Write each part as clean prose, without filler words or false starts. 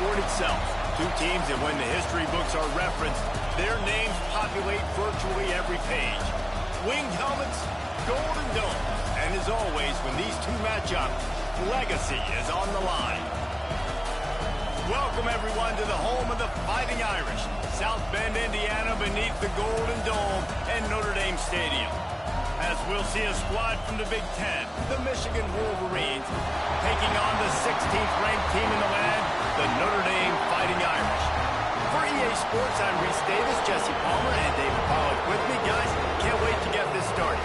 sport itself. Two teams that when the history books are referenced, their names populate virtually every page. Winged helmets, golden domes, and as always, when these two match up, legacy is on the line. Welcome, everyone, to the home of the Fighting Irish, South Bend, Indiana, beneath the Golden Dome and Notre Dame Stadium. As we'll see a squad from the Big Ten, the Michigan Wolverines, taking on the 16th ranked team in the land, the Notre Dame Fighting Irish. For EA Sports, I'm Reese Davis, Jesse Palmer, and David Pollock with me. Guys, can't wait to get this started.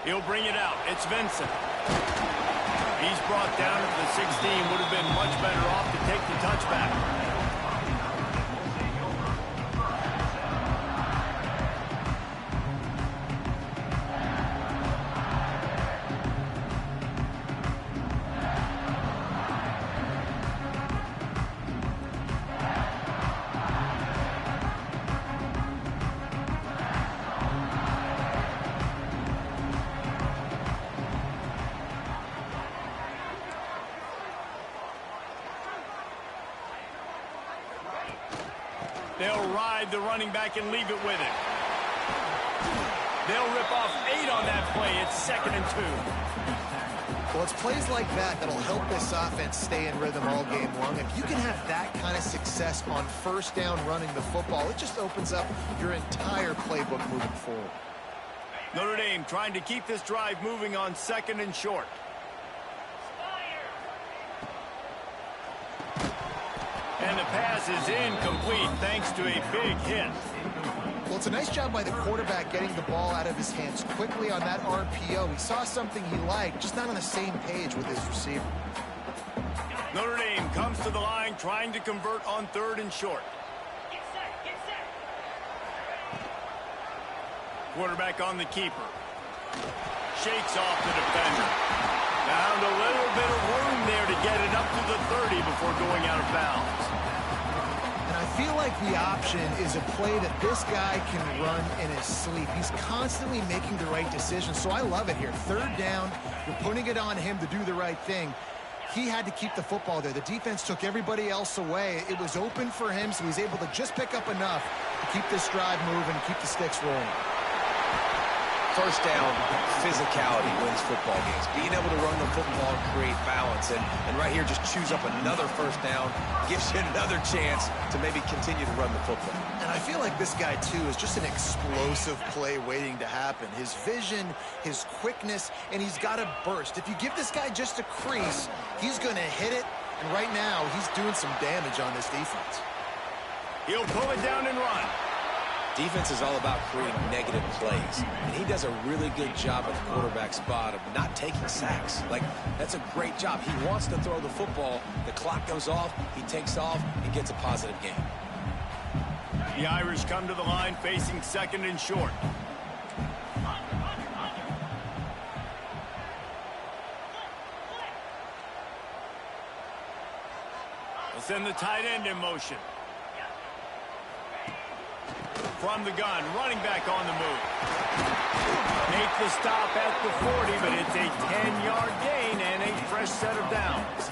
He'll bring it out. It's Vincent. He's brought down at the 16. Would have been much better off to take the touchback. They'll ride the running back and leave it with him. They'll rip off 8 on that play. It's 2nd and 2. Well, it's plays like that that'll help this offense stay in rhythm all game long. If you can have that kind of success on first down running the football, it just opens up your entire playbook moving forward. Notre Dame trying to keep this drive moving on 2nd and short. And the pass is incomplete thanks to a big hit. Well, it's a nice job by the quarterback getting the ball out of his hands quickly on that RPO. He saw something he liked, just not on the same page with his receiver. Notre Dame comes to the line trying to convert on 3rd and short. Get set. Quarterback on the keeper. Shakes off the defender. Found a little bit of room there to get it up to the 30 before going out of bounds. And I feel like the option is a play that this guy can run in his sleep. He's constantly making the right decisions, so I love it here. 3rd down, you're putting it on him to do the right thing. He had to keep the football there. The defense took everybody else away. It was open for him, so he's able to just pick up enough to keep this drive moving and keep the sticks rolling. First down, physicality wins football games. Being able to run the football and create balance. And right here, just choose up another first down, gives you another chance to maybe continue to run the football. And I feel like this guy, too, is just an explosive play waiting to happen. His vision, his quickness, and he's got a burst. If you give this guy just a crease, he's going to hit it. And right now, he's doing some damage on this defense. He'll pull it down and run. Defense is all about creating negative plays, and he does a really good job at the quarterback spot of not taking sacks. Like, that's a great job. He wants to throw the football. The clock goes off, he takes off, and gets a positive gain. The Irish come to the line facing 2nd and short. They'll send the tight end in motion. From the gun, running back on the move. Make the stop at the 40, but it's a 10-yard gain and a fresh set of downs.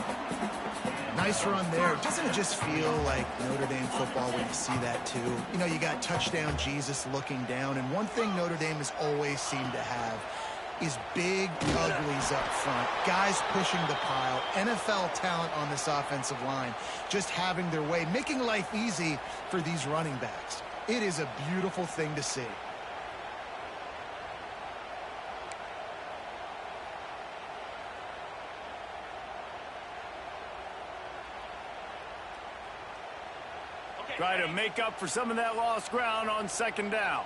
Nice run there. Doesn't it just feel like Notre Dame football when you see that, too? You know, you got touchdown Jesus looking down, and one thing Notre Dame has always seemed to have is big uglies up front, guys pushing the pile, NFL talent on this offensive line, just having their way, making life easy for these running backs. It is a beautiful thing to see. Try to make up for some of that lost ground on 2nd down.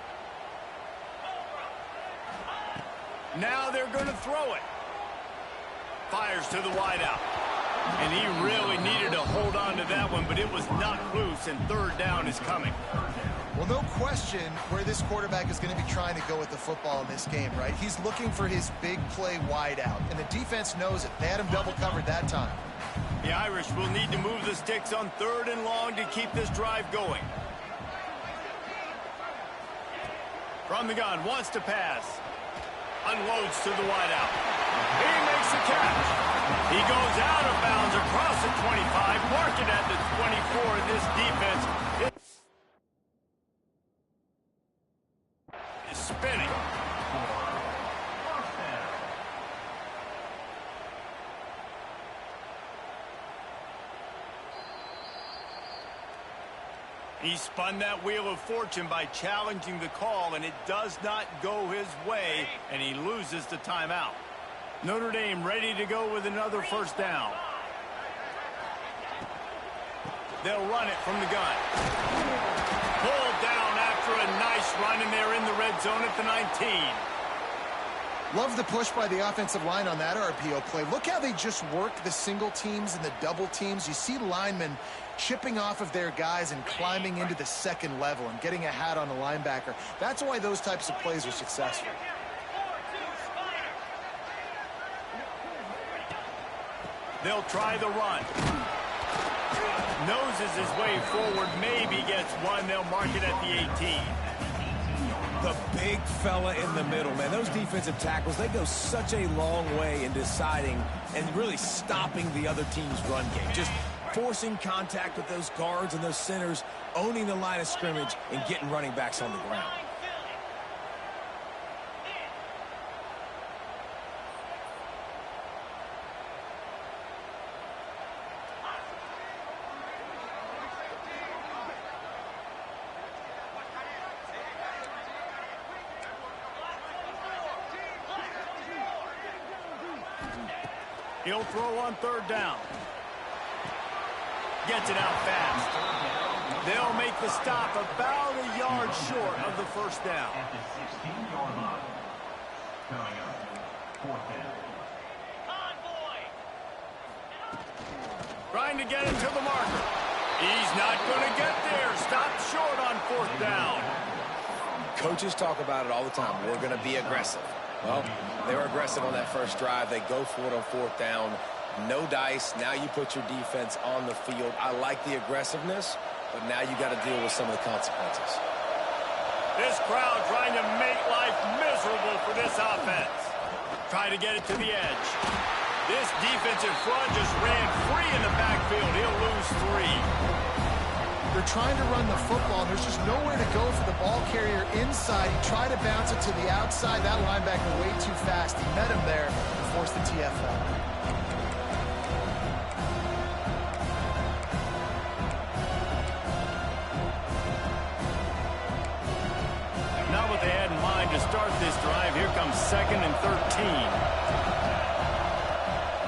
Now they're going to throw it. Fires to the wideout. And he really needed to hold on to that one, but it was knocked loose, and third down is coming. Well, no question where this quarterback is going to be trying to go with the football in this game, right? He's looking for his big play wideout, and the defense knows it. They had him double covered that time. The Irish will need to move the sticks on 3rd and long to keep this drive going. From the gun, wants to pass. Unloads to the wideout. He makes the catch. He goes out of bounds across the 25, marking at the 24 in this defense. It's spinning. He spun that wheel of fortune by challenging the call, and it does not go his way, and he loses the timeout. Notre Dame ready to go with another first down. They'll run it from the gun. Pulled down after a nice run, and they're in the red zone at the 19. Love the push by the offensive line on that RPO play. Look how they just work the single teams and the double teams. You see linemen chipping off of their guys and climbing into the second level and getting a hat on the linebacker. That's why those types of plays are successful. They'll try the run. Noses his way forward, maybe gets one. They'll mark it at the 18. The big fella in the middle, man. Those defensive tackles, they go such a long way in deciding and really stopping the other team's run game. Just forcing contact with those guards and those centers, owning the line of scrimmage, and getting running backs on the ground. He'll throw on 3rd down. Gets it out fast. They'll make the stop about a yard short of the first down. At the 16-yard line. Coming up, 4th down. Convoy! Trying to get it to the marker. He's not going to get there. Stopped short on 4th down. Coaches talk about it all the time. We're going to be aggressive. Well, they were aggressive on that first drive. They go for it on 4th down. No dice. Now you put your defense on the field. I like the aggressiveness, but now you got to deal with some of the consequences. This crowd trying to make life miserable for this offense. Try to get it to the edge. This defensive front just ran free in the backfield. He'll lose 3. They're trying to run the football, and there's just nowhere to go for the ball carrier inside. He tried to bounce it to the outside. That linebacker way too fast. He met him there and forced the TFL. Not what they had in mind to start this drive. Here comes 2nd and 13.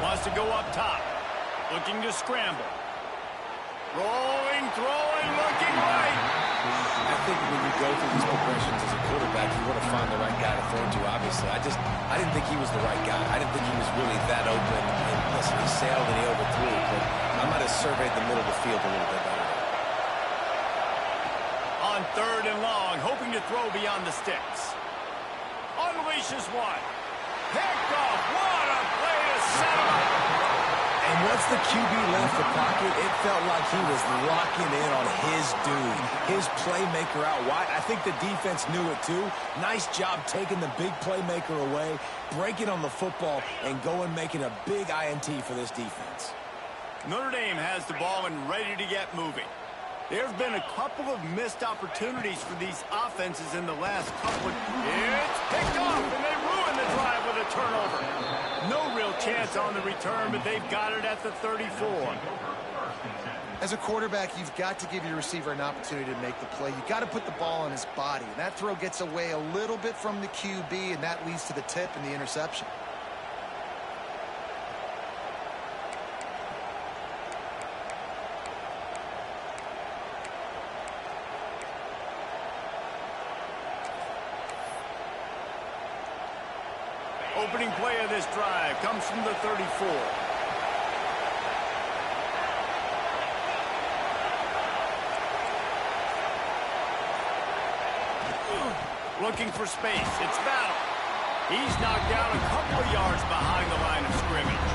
Wants to go up top. Looking to scramble. Rolling, throwing, looking right. I think when you go through these progressions as a quarterback, you want to find the right guy to throw to, obviously. I didn't think he was the right guy. I didn't think he was really that open. And listen, he sailed and he overthrew, but I might have surveyed the middle of the field a little bit better. On 3rd and long, hoping to throw beyond the sticks. Unleashes one. Picked off. What a play to set him up. And once the QB left the pocket, it felt like he was locking in on his dude, his playmaker out wide. I think the defense knew it too. Nice job taking the big playmaker away, breaking on the football, and going making a big INT for this defense. Notre Dame has the ball and ready to get moving. There have been a couple of missed opportunities for these offenses in the last couple of... It's picked off, and they ruin the drive with a turnover. No real chance on the return, but they've got it at the 34. As a quarterback, you've got to give your receiver an opportunity to make the play. You've got to put the ball on his body. And that throw gets away a little bit from the QB, and that leads to the tip and the interception. opening play of this drive comes from the 34. Looking for space. It's Battle. He's knocked down a couple of yards behind the line of scrimmage.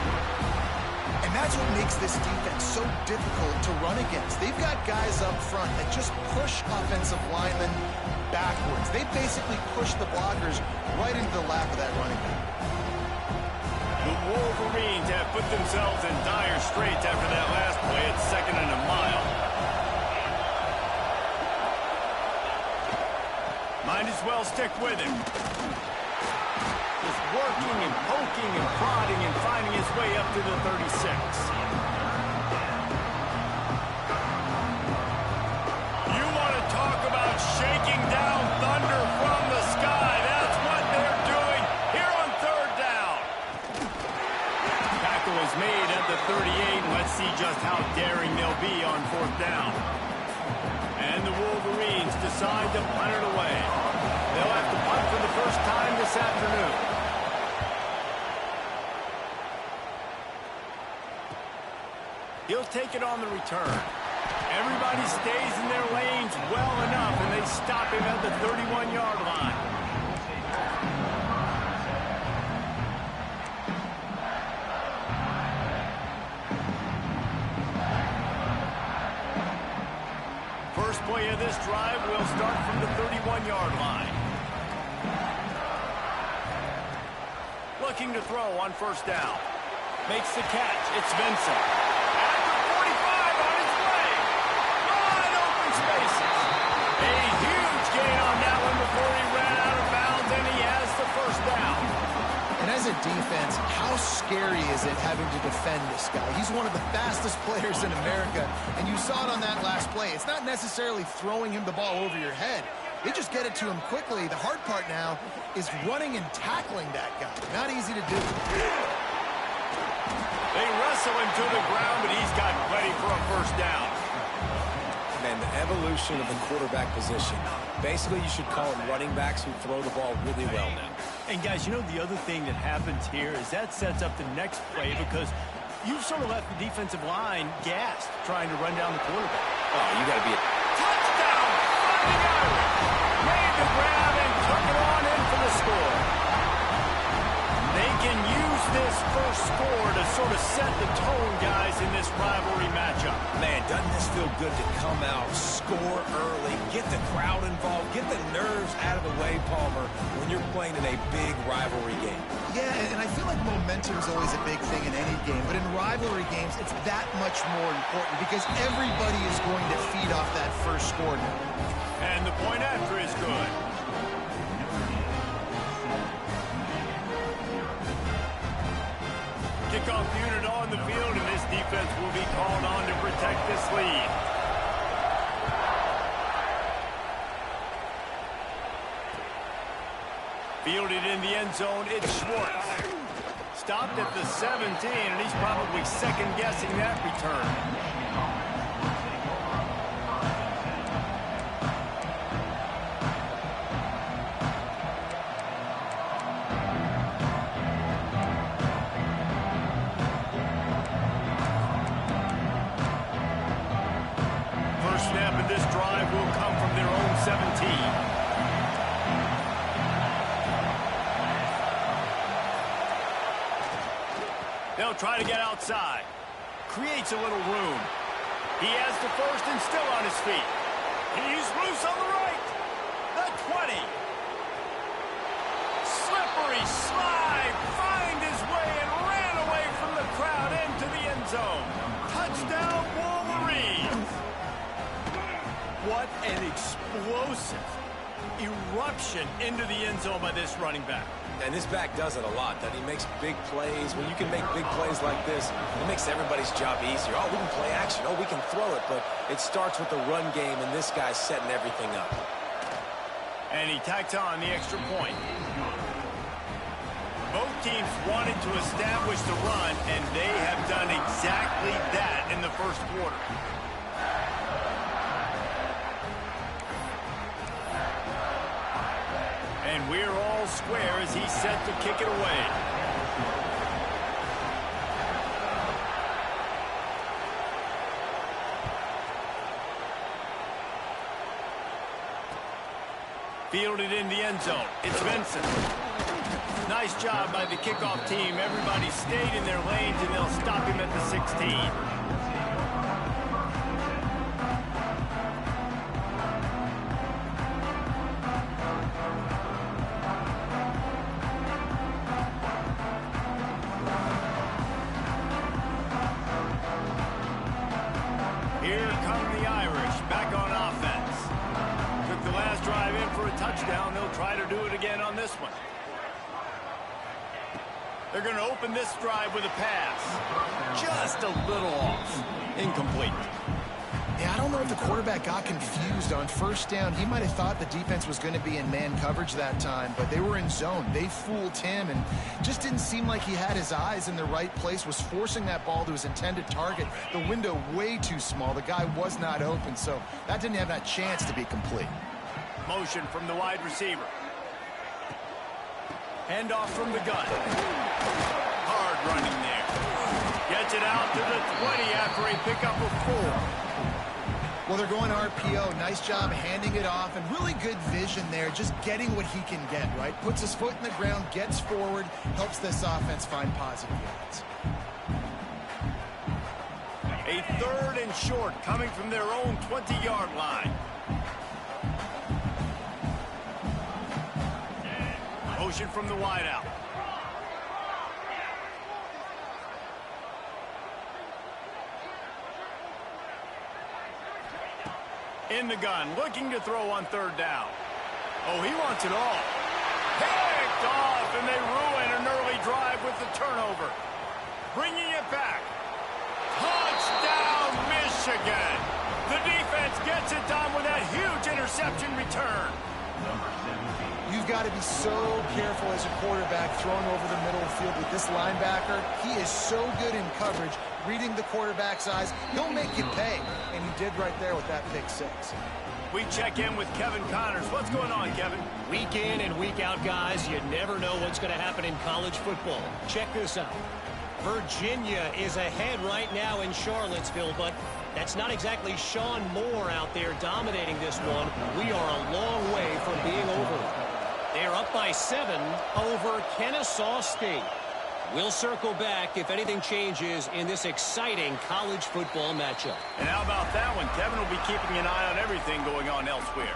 And that's what makes this defense so difficult to run against. They've got guys up front that just push offensive linemen backwards. They basically push the blockers right into the lap of that running back. The Wolverines have put themselves in dire straits after that last play at 2nd and a mile. Might as well stick with him. Just working and poking and prodding and finding his way up to the 36. You want to talk about shaking down thunder from the sky. That's what they're doing here on 3rd down. Tackle is made at the 38. Let's see just how daring they'll be on 4th down. And the Wolverines decide to punt it away. They'll have to punt for the first time this afternoon. He'll take it on the return. Everybody stays in their lanes well enough, and they stop him at the 31-yard line. First play of this drive will start from the 31-yard line. Looking to throw on 1st down. Makes the catch. It's Vincent. After 45 on his way. Wide open spaces. A huge gain on that one before he ran out of bounds, and he has the 1st down. And as a defense, how scary is it having to defend this guy? He's one of the fastest players in America, and you saw it on that last play. It's not necessarily throwing him the ball over your head. They just get it to him quickly. The hard part now is running and tackling that guy. Not easy to do. They wrestle him to the ground, but he's got ready for a 1st down. Man, the evolution of the quarterback position. Basically, you should call them running backs who throw the ball really well now. And guys, you know the other thing that happens here is that sets up the next play because you've sort of left the defensive line gassed trying to run down the quarterback. Oh, you got to be a Touchdown! Finding Irish. Made the grab and took it on in for the score. They can use this first score to sort of set the tone, guys, in this rivalry matchup. Man, doesn't this feel good to come out, score early, get the crowd involved, get the nerves out of the way, Palmer, when you're playing in a big rivalry game? Yeah, and I feel like momentum's always a big thing in any game, but in rivalry games, it's that much more important because everybody is going to feed off that first score now. And the point after is good. Kickoff unit on the field, and this defense will be called on to protect this lead. Fielded in the end zone, it's Schwartz. Stopped at the 17, and he's probably second-guessing that return. Will come from their own 17. They'll try to get outside. Creates a little room. He has the 1st and still on his feet. He's loose on the right. The 20. Slippery slide. Find his way and ran away from the crowd into the end zone. Touchdown, Wolverines. What an explosive eruption into the end zone by this running back. And this back does it a lot, doesn't he? Makes big plays. When you can make big plays like this, it makes everybody's job easier. Oh, we can play action. Oh, we can throw it. But it starts with the run game, and this guy's setting everything up. And he tacked on the extra point. Both teams wanted to establish the run, and they have done exactly that in the first quarter. And we're all square as he's set to kick it away. Fielded in the end zone. It's Vincent. Nice job by the kickoff team. Everybody stayed in their lanes, and they'll stop him at the 16. Here come the Irish back on offense. Took the last drive in for a touchdown. They'll try to do it again on this one. They're going to open this drive with a pass. Just a little off. Incomplete. Yeah, I don't know if the quarterback got confused on first down. He might have thought the defense was going to be in man coverage that time, but they were in zone. They fooled him and just didn't seem like he had his eyes in the right place, was forcing that ball to his intended target. The window way too small. The guy was not open, so that didn't have that chance to be complete. Motion from the wide receiver. Handoff from the gun. Hard running there. Gets it out to the 20 after a pickup of 4. Well, they're going RPO. Nice job handing it off, and really good vision there, just getting what he can get, right? Puts his foot in the ground, gets forward, helps this offense find positive yards. A 3rd and short coming from their own 20-yard line. Motion from the wideout. In the gun, looking to throw on 3rd down. Oh, he wants it all. Picked off, and they ruin an early drive with the turnover. Bringing it back. Touchdown, Michigan. The defense gets it done with that huge interception return. You've got to be so careful as a quarterback throwing over the middle of the field with this linebacker. He is so good in coverage, reading the quarterback's eyes. He'll make you pay, and he did right there with that pick 6. We check in with Kevin Connors. What's going on, Kevin? Week in and week out, guys, you never know what's going to happen in college football. Check this out. Virginia is ahead right now in Charlottesville, but that's not exactly Sean Moore out there dominating this one. We are a long way from being over. They're up by 7 over Kennesaw State. We'll circle back if anything changes in this exciting college football matchup. And how about that one? Kevin will be keeping an eye on everything going on elsewhere.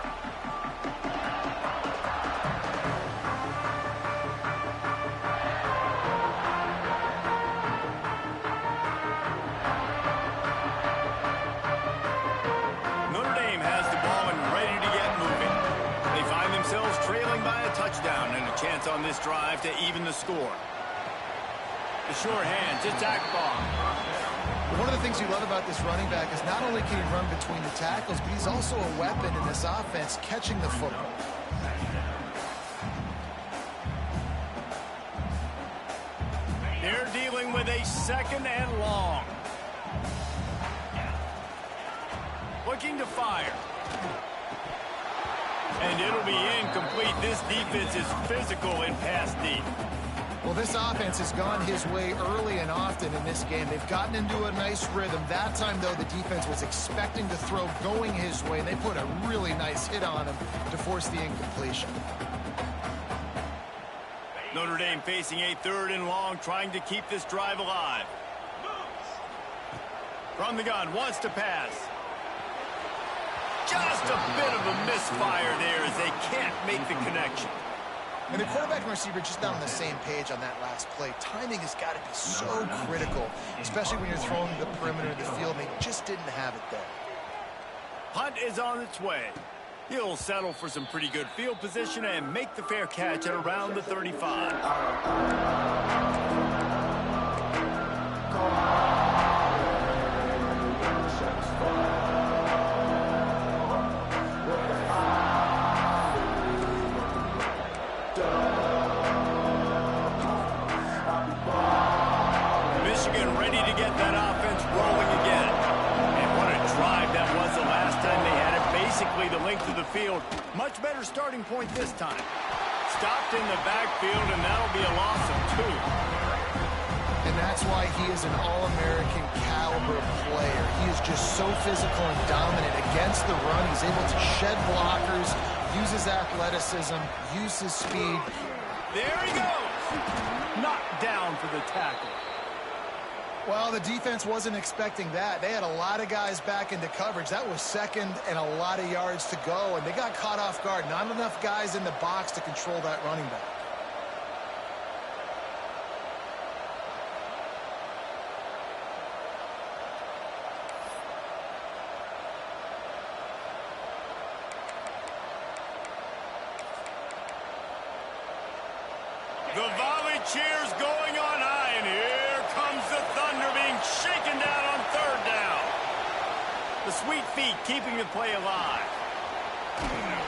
Notre Dame has the ball and ready to get moving. They find themselves trailing by a touchdown and a chance on this drive to even the score. The sure hands, it's Akbar. One of the things you love about this running back is not only can he run between the tackles, but he's also a weapon in this offense, catching the football. They're dealing with a 2nd and long. Looking to fire. And it'll be incomplete. This defense is physical in pass deep. Well, this offense has gone his way early and often in this game. They've gotten into a nice rhythm. That time, though, the defense was expecting to throw going his way, and they put a really nice hit on him to force the incompletion. Notre Dame facing a 3rd and long, trying to keep this drive alive. From the gun, wants to pass. Just a bit of a misfire there as they can't make the connection. And the quarterback and receiver just not on the same page on that last play. Timing has got to be so critical, especially when you're throwing the perimeter of the field. They just didn't have it there. Punt is on its way. He'll settle for some pretty good field position and make the fair catch at around the 35. Michigan ready to get that offense rolling again. And what a drive that was the last time they had it. Basically the length of the field. Much better starting point this time. Stopped in the backfield, and that'll be a loss of 2. And that's why he is an All-American caliber player. He is just so physical and dominant against the run. He's able to shed blockers, use his athleticism, use his speed. There he goes. Knocked down for the tackle. Well, the defense wasn't expecting that. They had a lot of guys back into coverage. That was second and a lot of yards to go, and they got caught off guard. Not enough guys in the box to control that running back. The volley cheers going on high, and here comes the Thunder being shaken down on 3rd down. The sweet feet keeping the play alive.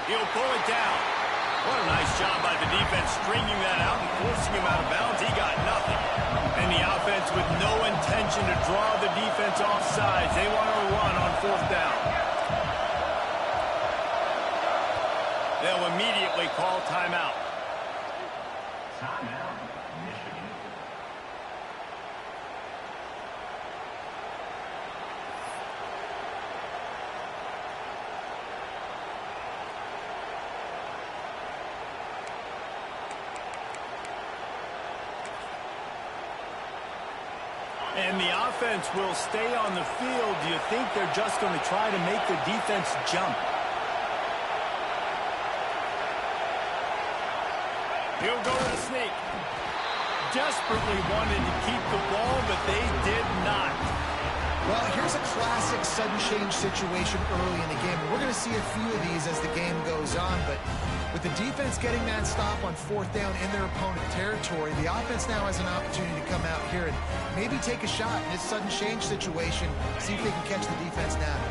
He'll pull it down. What a nice job by the defense stringing that out and forcing him out of bounds. He got nothing. And the offense with no intention to draw the defense off sides. They want to run on 4th down. They'll immediately call timeout. Timeout, Michigan. And the offense will stay on the field. Do you think they're just going to try to make the defense jump? He'll go to the sneak. Desperately wanted to keep the ball, but they did not. Well, here's a classic sudden change situation early in the game. We're going to see a few of these as the game goes on, but with the defense getting that stop on 4th down in their opponent territory, the offense now has an opportunity to come out here and maybe take a shot in this sudden change situation, see if they can catch the defense now.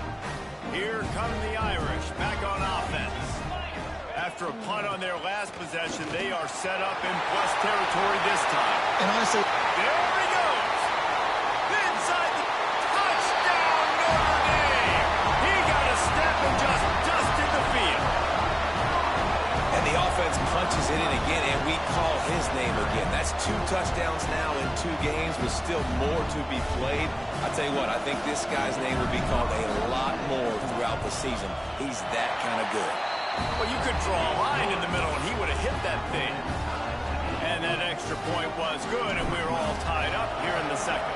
Here come the Irish back on offense. After a punt on their last possession, they are set up in plus territory this time. And honestly, there he goes. Inside the touchdown, Notre Dame. He got a step and just dusted the field. And the offense punches it in again, and we call his name again. That's 2 touchdowns now in 2 games, with still more to be played. I tell you what, I think this guy's name will be called a lot more throughout the season. He's that kind of good. Well, you could draw a line in the middle, and he would have hit that thing. And that extra point was good, and we're all tied up here in the second.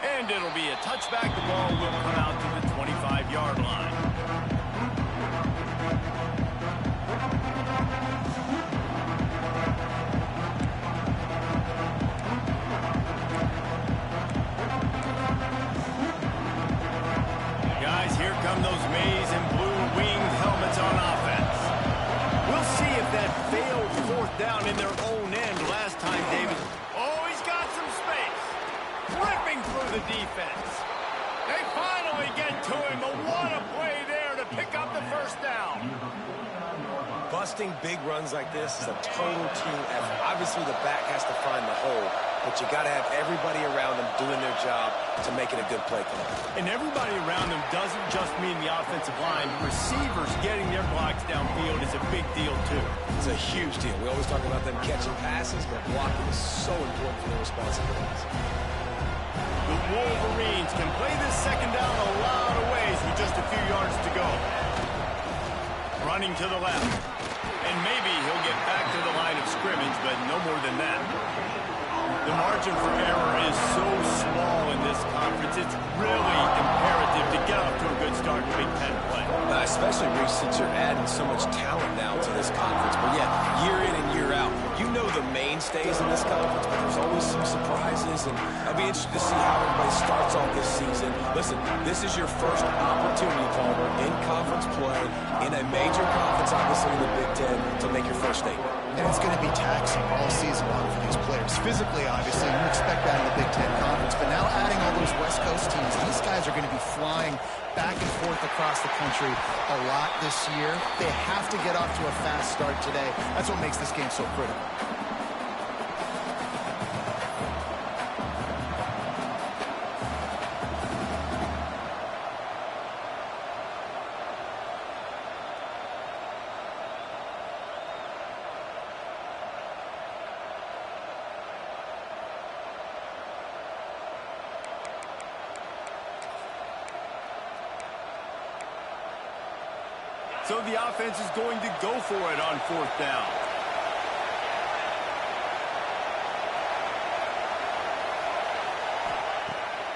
And it'll be a touchback. The ball will come out to the 25-yard line. Guys, here come those maize and blue winged helmets on offense. We'll see if that failed 4th down in their own end last time, David. Oh, he's got some space. Ripping through the defense. They finally get to him, but what a play there to pick up the 1st down. Busting big runs like this is a total team effort. Obviously, the back has to find the hole, but you got to have everybody around them doing their job to make it a good play call. And everybody around them doesn't just mean the offensive line. Receivers getting their blocks downfield is a big deal, too. It's a huge deal. We always talk about them catching passes, but blocking is so important for their responsibilities. The Wolverines can play this 2nd down a lot of ways with just a few yards to go. Running to the left. And maybe he'll get back to the line of scrimmage, but no more than that. The margin for error is so small in this conference. It's really imperative to get off to a good start in Big Ten play. Especially, Reece, since you're adding so much talent now to this conference. But yeah, year in and year out, you know the mainstays in this conference, but there's always some surprises, and I'll be interested to see how everybody starts off this season. Listen, this is your first opportunity, Palmer, in conference play, in a major conference, obviously in the Big Ten, to make your first statement. and it's going to be taxing all season long for these players. Physically, obviously, you expect that in the Big Ten Conference, but now adding all those West Coast teams, these guys are going to be flying back and forth across the country a lot this year. They have to get off to a fast start today. That's what makes this game so critical. So the offense is going to go for it on 4th down.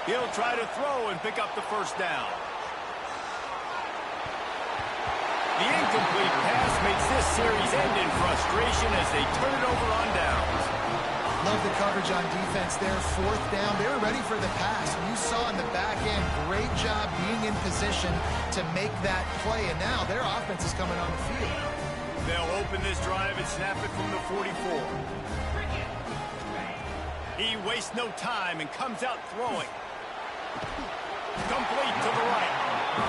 He'll try to throw and pick up the 1st down. The incomplete pass makes this series end in frustration as they turn it over on downs. Love the coverage on defense there. 4th down. They were ready for the pass. You saw in the back end, great job being in position to make that play. And now their offense is coming on the field. They'll open this drive and snap it from the 44. He wastes no time and comes out throwing. Complete to the right.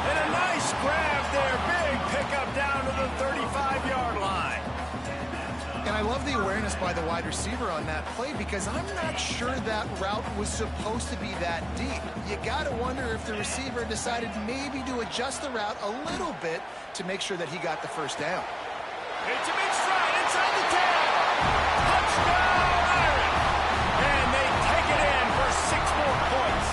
And a nice grab there. Big pickup down to the 35-yard line. And I love the awareness by the wide receiver on that play because I'm not sure that route was supposed to be that deep. You got to wonder if the receiver decided maybe to adjust the route a little bit to make sure that he got the 1st down. It's a big stride inside the 10. Touchdown, Irish. And they take it in for 6 more points.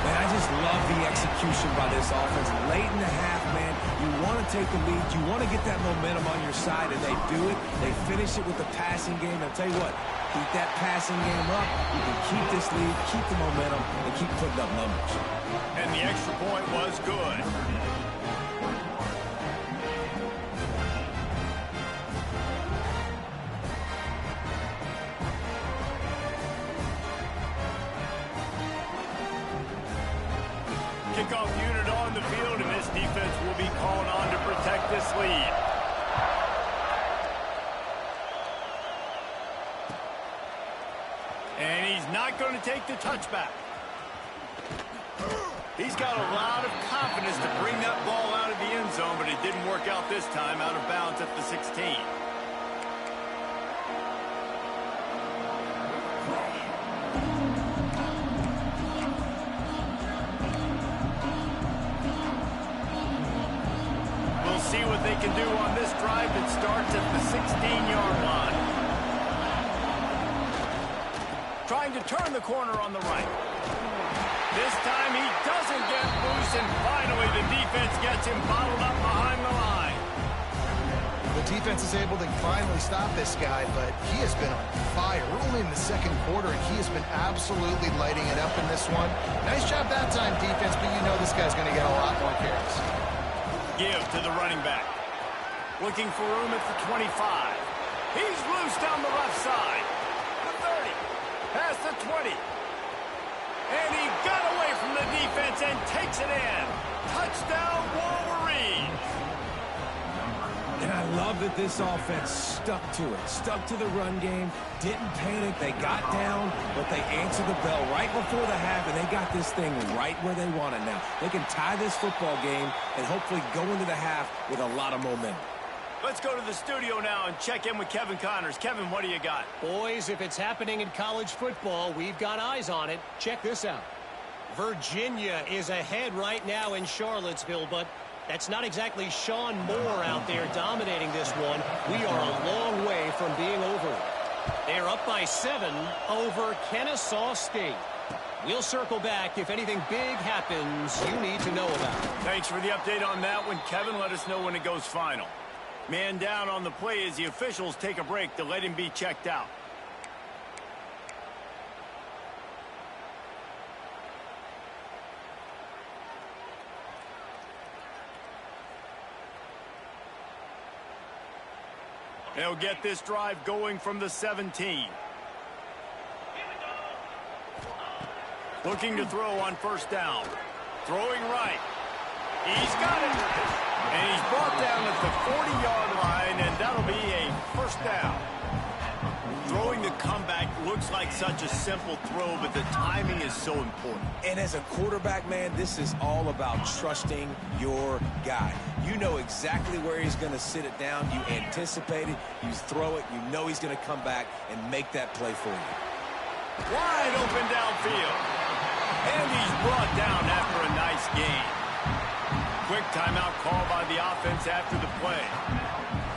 Man, I just love the execution by this offense. Late in the half, man, you want to take the lead. You want to get that momentum on your side, and they do it. They finish it with the passing game. I'll tell you what, keep that passing game up. You can keep this lead, keep the momentum, and keep putting up numbers. And the extra point was good. Kickoff unit on the field, and this defense will be called on to protect this lead. And he's not going to take the touchback. He's got a lot of confidence to bring that ball out of the end zone, but it didn't work out this time, out of bounds at the 16. See what they can do on this drive that starts at the 16-yard line. Trying to turn the corner on the right. This time he doesn't get loose, and finally the defense gets him bottled up behind the line. The defense is able to finally stop this guy, but he has been on fire. We're only in the 2nd quarter, and he has been absolutely lighting it up in this one. Nice job that time, defense, but you know this guy's going to get a lot more carries. Give to the running back. Looking for room at the 25. He's loose down the left side. The 30. Past the 20. And he got away from the defense and takes it in. Touchdown, Wolverines. And I love that this offense stuck to it, stuck to the run game, didn't panic. They got down, but they answered the bell right before the half, and they got this thing right where they want it now. They can tie this football game and hopefully go into the half with a lot of momentum. Let's go to the studio now and check in with Kevin Connors. Kevin, what do you got? Boys, if it's happening in college football, we've got eyes on it. Check this out. Virginia is ahead right now in Charlottesville, but that's not exactly Sean Moore out there dominating this one. We are a long way from being over it. They're up by 7 over Kennesaw State. We'll circle back if anything big happens you need to know about. Thanks for the update on that one, Kevin. Let us know when it goes final. Man down on the play as the officials take a break to let him be checked out. They'll get this drive going from the 17. Looking to throw on 1st down. Throwing right. He's got it. And he's brought down at the 40-yard line, and that'll be a 1st down. Throwing the comeback looks like such a simple throw, but the timing is so important. And as a quarterback, man, this is all about trusting your guy. You know exactly where he's going to sit it down. You anticipate it. You throw it. You know he's going to come back and make that play for you. Wide open downfield. And he's brought down after a nice gain. Quick timeout call by the offense after the play.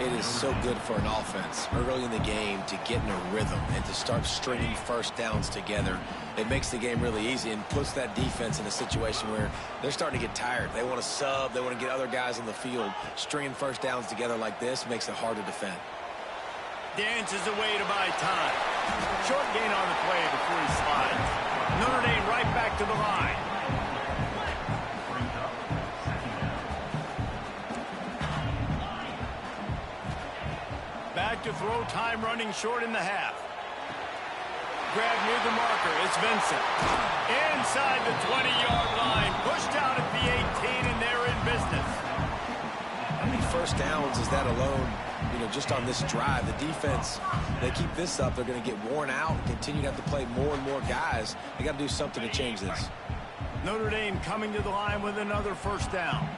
It is so good for an offense early in the game to get in a rhythm and to start stringing first downs together. It makes the game really easy and puts that defense in a situation where they're starting to get tired. They want to sub. They want to get other guys on the field. Stringing first downs together like this makes it hard to defend. Dances away to buy time. Short gain on the play before he slides. Notre Dame right back to the line. Back to throw, time running short in the half. Grab near the marker, it's Vincent. Inside the 20-yard line, pushed out at the 18, and they're in business. How many first downs is that alone, just on this drive? The defense, they keep this up, they're going to get worn out and continue to have to play more and more guys. They got to do something to change this. Notre Dame coming to the line with another first down.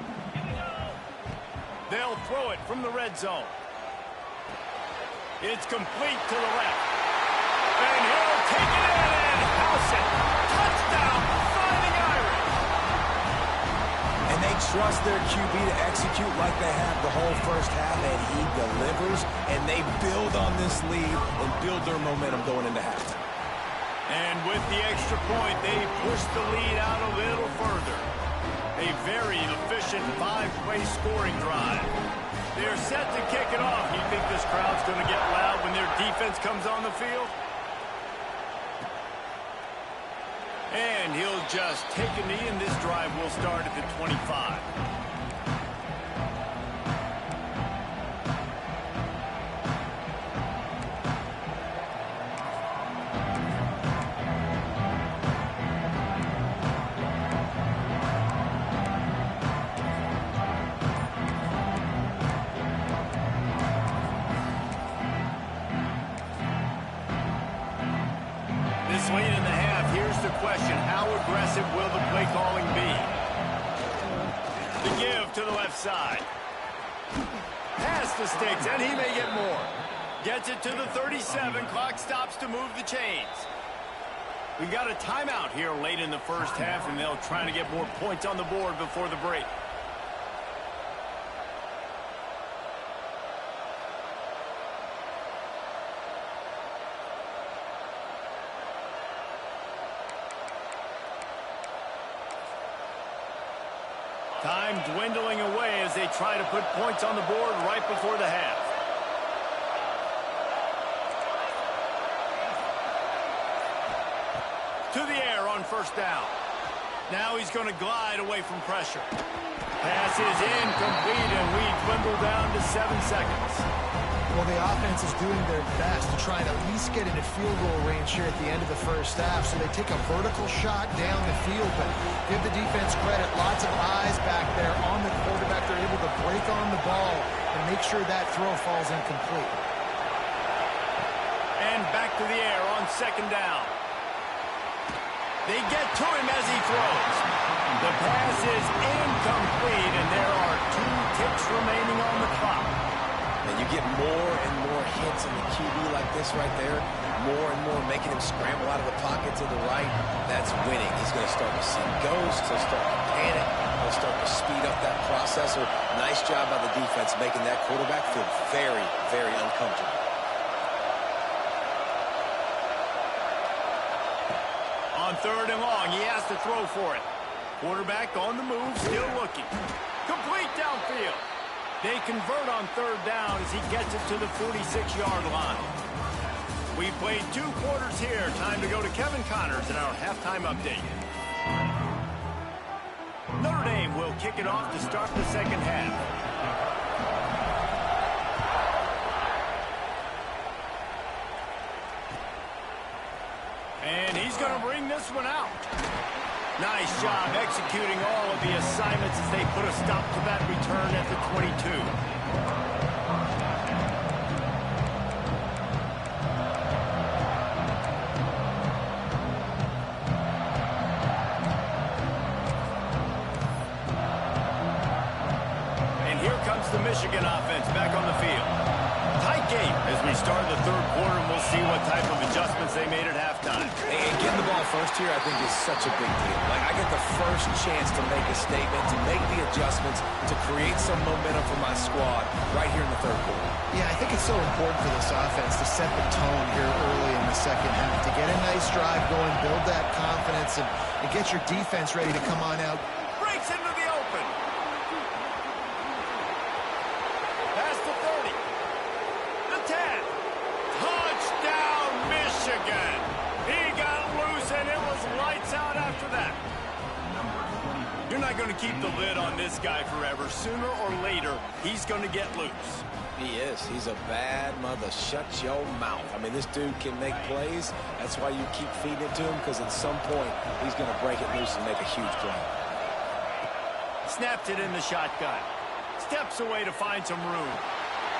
They'll throw it from the red zone. It's complete to the left. And he'll take it in and house it. Touchdown, Fighting Irish. And they trust their QB to execute like they have the whole first half, and he delivers, and they build on this lead and build their momentum going into halftime. And with the extra point, they push the lead out a little further. A very efficient 5-play scoring drive. They're set to kick it off. You think this crowd's going to get loud when their defense comes on the field? And he'll just take a knee, and this drive will start at the 25. Late in the half, here's the question. How aggressive will the play calling be? The give to the left side. Pass the sticks, and he may get more. Gets it to the 37. Clock stops to move the chains. We got a timeout here late in the first half, and they'll try to get more points on the board before the break. Time dwindling away as they try to put points on the board right before the half. To the air on first down. Now he's going to glide away from pressure. Pass is incomplete, and we dwindle down to 7 seconds. Well, the offense is doing their best to try and at least get into field goal range here at the end of the first half. So they take a vertical shot down the field, but give the defense credit. Lots of eyes back there on the quarterback. They're able to break on the ball and make sure that throw falls incomplete. And back to the air on second down. They get to him as he throws. The pass is incomplete, and there are 2 ticks remaining on the clock. And you get more and more hits on the QB like this right there, more and more making him scramble out of the pocket to the right. That's winning. He's going to start to see ghosts. He'll start to panic. He'll start to speed up that processor. Nice job by the defense making that quarterback feel very, very uncomfortable. On third and long, he has to throw for it. Quarterback on the move, still looking. Complete downfield. They convert on third down as he gets it to the 46-yard line. We played 2 quarters here. Time to go to Kevin Connors in our halftime update. Notre Dame will kick it off to start the second half. And he's going to bring this one out. Nice job executing all of the assignments as they put a stop to that return at the 22. And here comes the Michigan offense back on the field. Tight game as we start the third quarter, and we'll see what type of adjustments they made at halftime. And getting the ball first here, I think, is such a big deal. Like, I get the first chance to make a statement, to make the adjustments, to create some momentum for my squad right here in the third quarter. Yeah, I think it's so important for this offense to set the tone here early in the second half, to get a nice drive going, build that confidence, and get your defense ready to come on out. Breaks into the open. Past the 30. The 10. Touchdown, Michigan. He got loose, and it was lights out after that. You're not going to keep the lid on this guy forever. Sooner or later, he's going to get loose. He is. He's a bad mother. Shut your mouth. I mean, this dude can make plays. That's why you keep feeding it to him, because at some point, he's going to break it loose and make a huge play. Snapped it in the shotgun. Steps away to find some room.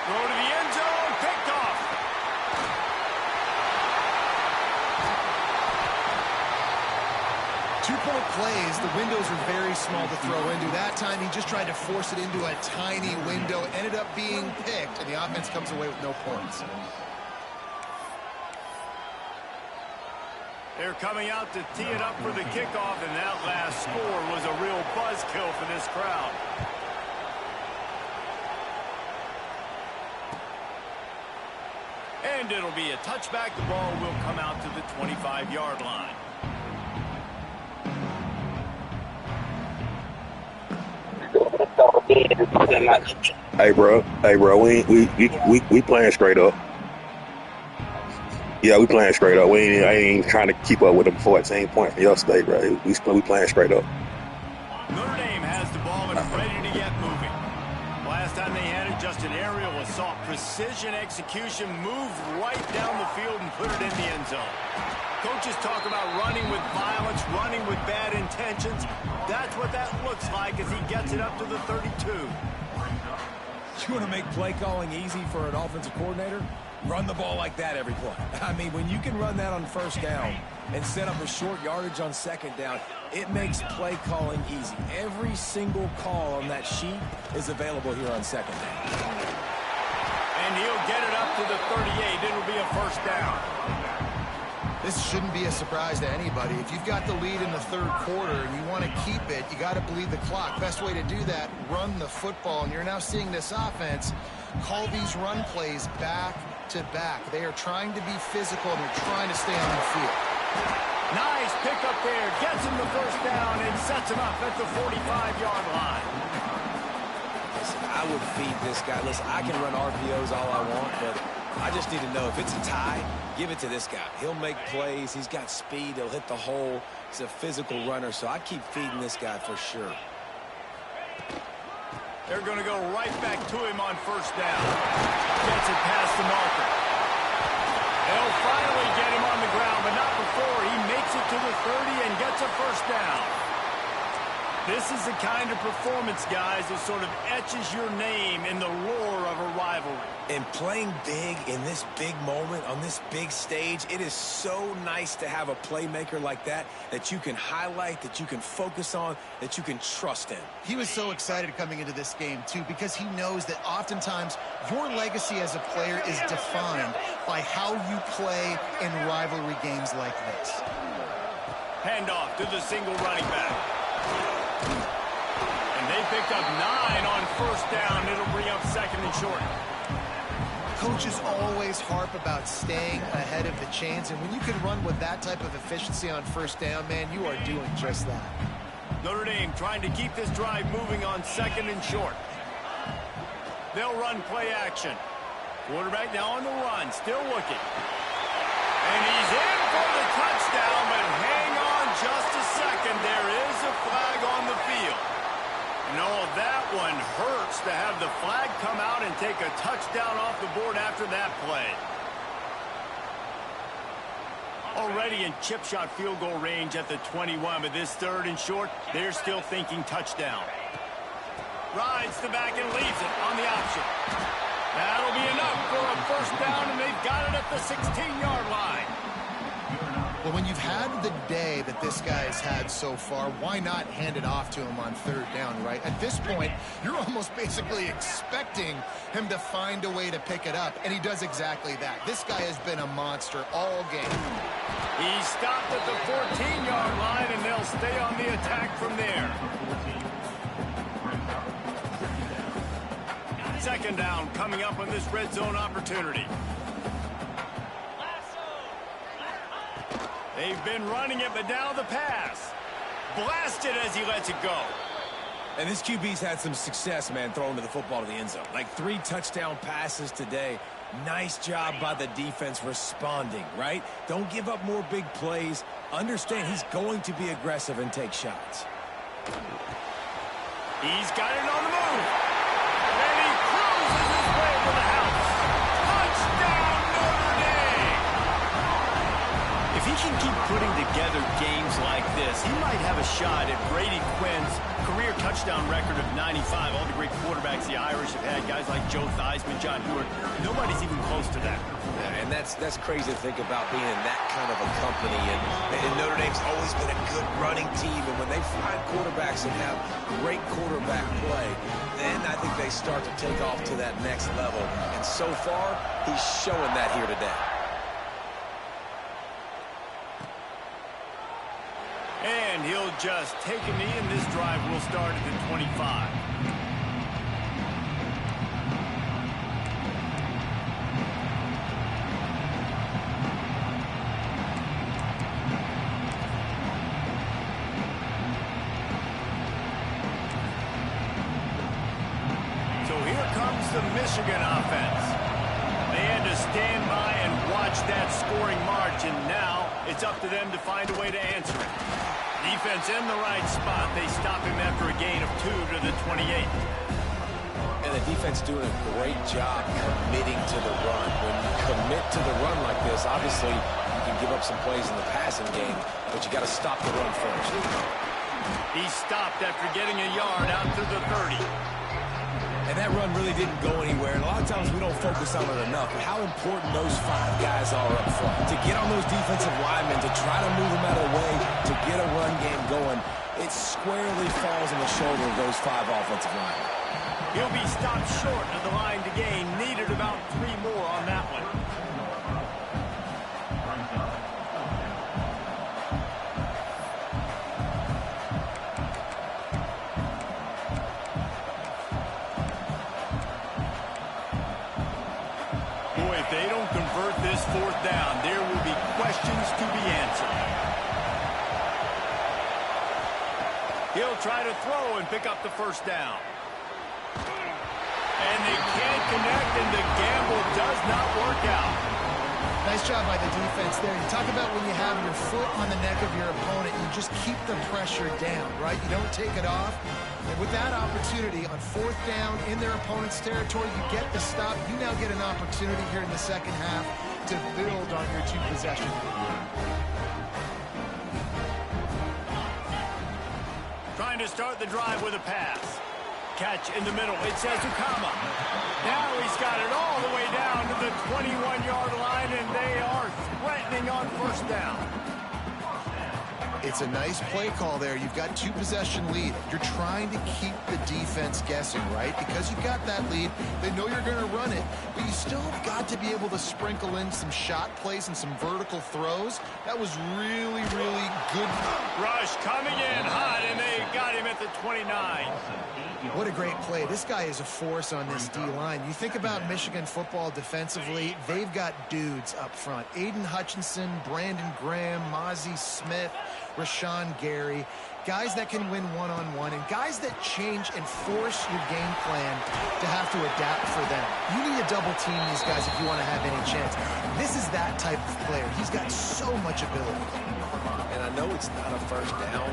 Throw to the end zone. Picked off. Two-point plays, the windows are very small to throw into. That time, he just tried to force it into a tiny window. Ended up being picked, and the offense comes away with no points. They're coming out to tee it up for the kickoff, and that last score was a real buzzkill for this crowd. And it'll be a touchback. The ball will come out to the 25-yard line. Hey bro, we playing straight up. Yeah, we playing straight up. I ain't trying to keep up with them 14 points from your state, bro. We playing straight up. Notre Dame has the ball and is ready to get moving. Last time they had it, just an aerial assault. Precision execution, moved right down the field and put it in the end zone. Coaches talk about running with violence, running with bad intentions. That's what that looks like as he gets it up to the 32. You want to make play calling easy for an offensive coordinator? Run the ball like that every play. I mean, when you can run that on first down and set up a short yardage on second down, it makes play calling easy. Every single call on that sheet is available here on second down. And he'll get it up to the 38. It'll be a first down. This shouldn't be a surprise to anybody. If you've got the lead in the third quarter and you want to keep it, you got to bleed the clock. Best way to do that, run the football. And you're now seeing this offense call these run plays back to back. They are trying to be physical and they're trying to stay on the field. Nice pickup there. Gets him the first down and sets him up at the 45-yard line. Listen, I would feed this guy. Listen, I can run RPOs all I want, but I just need to know if it's a tie, give it to this guy. He'll make plays. He's got speed. He'll hit the hole. He's a physical runner, so I keep feeding this guy for sure. They're going to go right back to him on first down. Gets it past the marker. They'll finally get him on the ground, but not before he makes it to the 30 and gets a first down. This is the kind of performance, guys, that sort of etches your name in the roar of a rivalry. And playing big in this big moment, on this big stage, it is so nice to have a playmaker like that that you can highlight, that you can focus on, that you can trust in. He was so excited coming into this game, too, because he knows that oftentimes your legacy as a player is defined by how you play in rivalry games like this. Handoff to the single running back. And they picked up 9 on first down. It'll bring up second and short. Coaches always harp about staying ahead of the chains, and when you can run with that type of efficiency on first down, man, you are doing just that. Notre Dame trying to keep this drive moving on second and short. They'll run play action. Quarterback now on the run, still looking. And he's in for the touchdown, but hang on just a second. There is a flag on the field. No, that one hurts to have the flag come out and take a touchdown off the board after that play. Already in chip shot field goal range at the 21, but this third and short, they're still thinking touchdown. Rides the back and leaves it on the option. That'll be enough for a first down, and they've got it at the 16-yard line. Well, when you've had the day that this guy's had so far, why not hand it off to him on third down, right? At this point, you're almost basically expecting him to find a way to pick it up, and he does exactly that. This guy has been a monster all game. He stopped at the 14-yard line, and they'll stay on the attack from there. Second down coming up on this red zone opportunity. They've been running it, but now the pass. Blasted as he lets it go. And this QB's had some success, man, throwing to the football to the end zone. Like 3 touchdown passes today. Nice job by the defense responding, right? Don't give up more big plays. Understand he's going to be aggressive and take shots. He's got it on the move. And he cruises his way to the house. Touchdown, Notre Dame! If he can keep putting together games like this, he might have a shot at Brady Quinn's career touchdown record of 95. All the great quarterbacks the Irish have had, guys like Joe Theismann, John Hewart, nobody's even close to that. Yeah, and that's crazy to think about being in that kind of a company. And Notre Dame's always been a good running team. And when they find quarterbacks and have great quarterback play, then I think they start to take off to that next level. And so far, he's showing that here today. And he'll just take a knee, and this drive will start at the 25. So here comes the Michigan offense. They had to stand by and watch that scoring march, and now it's up to them to find a way to answer it. Defense in the right spot. They stop him after a gain of 2 to the 28. And the defense doing a great job committing to the run. When you commit to the run like this, obviously you can give up some plays in the passing game, but you got to stop the run first. He stopped after getting a yard out to the 30. And that run really didn't go anywhere. And a lot of times we don't focus on it enough. But how important those 5 guys are up front. To get on those defensive linemen, to try to move them out of the way, to get a run game going, it squarely falls on the shoulder of those 5 offensive linemen. He'll be stopped short of the line to gain. Needed about 3 more on that one. If they don't convert this 4th down, there will be questions to be answered. He'll try to throw and pick up the 1st down. And they can't connect, and the gamble does not work out. Nice job by the defense there. You talk about when you have your foot on the neck of your opponent, you just keep the pressure down, right? You don't take it off. And with that opportunity on 4th down in their opponent's territory, you get the stop. You now get an opportunity here in the second half to build on your 2 possessions. Trying to start the drive with a pass. Catch in the middle. It says Ukama. Now he's got it all the way down to the 21-yard line, and they are threatening on 1st down. It's a nice play call there. You've got 2 possession lead. You're trying to keep the defense guessing, right? Because you've got that lead, they know you're going to run it, but you still have got to be able to sprinkle in some shot plays and some vertical throws. That was really, really good. Rush coming in hot, and they got him at the 29. What a great play. This guy is a force on this D-line. You think about Michigan football defensively, they've got dudes up front. Aiden Hutchinson, Brandon Graham, Mozzie Smith, Rashawn Gary, guys that can win one-on-one, and guys that change and force your game plan to have to adapt for them. You need to double team these guys if you want to have any chance. This is that type of player. He's got so much ability. And I know it's not a 1st down,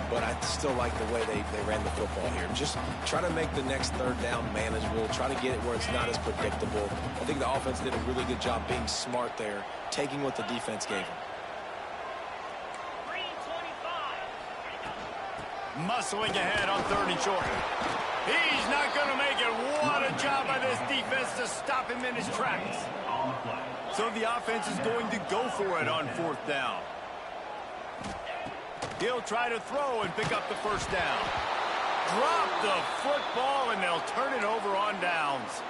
but I still like the way they ran the football here. Just try to make the next 3rd down manageable. Try to get it where it's not as predictable. I think the offense did a really good job being smart there, taking what the defense gave them. Muscling ahead on 3rd and short. He's not going to make it. What a job by this defense to stop him in his tracks. So the offense is going to go for it on 4th down. He'll try to throw and pick up the 1st down. Drop the football, and they'll turn it over on downs.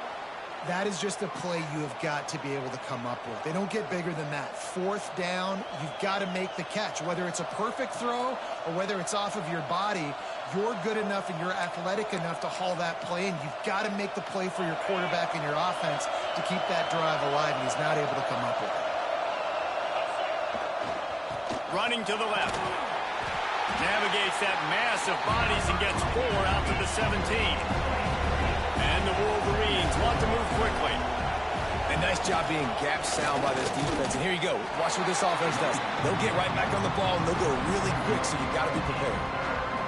That is just a play you have got to be able to come up with. They don't get bigger than that. Fourth down, you've got to make the catch. Whether it's a perfect throw or whether it's off of your body, you're good enough and you're athletic enough to haul that play, and you've got to make the play for your quarterback and your offense to keep that drive alive, and he's not able to come up with it. Running to the left. Navigates that mass of bodies and gets 4 out to the 17. And the Wolverines want to move quickly. A nice job being gap sound by this defense. And here you go. Watch what this offense does. They'll get right back on the ball, and they'll go really quick, so you've got to be prepared.